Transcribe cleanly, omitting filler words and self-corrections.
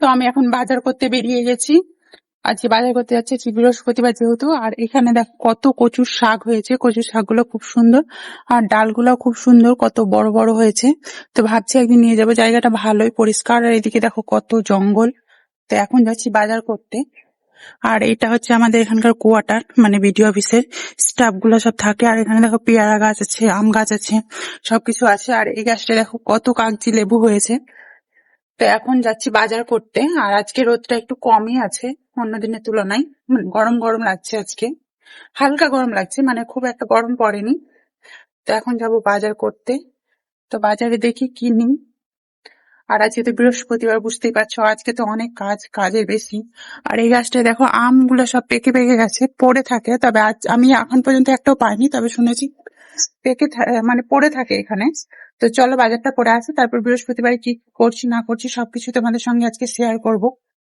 তো আমি এখন বাজার করতে বেরিয়ে গেছি। আজকে বাজার করতে যাচ্ছি, আজকে বৃহস্পতিবার যেহেতু। আর এখানে দেখো কত কচুর শাক হয়েছে, কচুর শাকগুলো খুব সুন্দর, আর ডালগুলো খুব সুন্দর, কত বড় বড় হয়েছে। তো ভাবছি একদিন নিয়ে যাবো, জায়গাটা ভালোই পরিষ্কার। আর এদিকে দেখো কত জঙ্গল। তো এখন যাচ্ছি বাজার করতে। আর এটা হচ্ছে আমাদের এখানকার কোয়ার্টার, মানে বিডিও অফিসের স্টাফ গুলো সব থাকে। আর এখানে দেখো পেয়ারা গাছ আছে, আম গাছ আছে, সবকিছু আছে। আর এই গাছটা দেখো কত কাগজি লেবু হয়েছে। তো এখন যাচ্ছি বাজার করতে। আর আজকে রোদটা একটু কমই আছে অন্য দিনের তুলনায়, মানে গরম গরম লাগছে আজকে, হালকা গরম লাগছে, মানে খুব একটা গরম পড়েনি। তো এখন যাব বাজার করতে। তো বাজারে দেখি কি নিই। আর আজকে তো বৃহস্পতিবার, বুঝতেই পারছো, আজকে তো অনেক কাজের বেশি। আর এই গাছটায় দেখো আমগুলো সব পেকে পেকে গেছে, পড়ে থাকে। তবে আজ আমি এখন পর্যন্ত একটাও পাইনি, তবে শুনেছি মানে পড়ে থাকে এখানে। তো চলো বাজারটা করে আসি, তারপর বৃহস্পতিবার কি করছি না করছি সবকিছু তোমাদের সঙ্গে আজকে শেয়ার করব।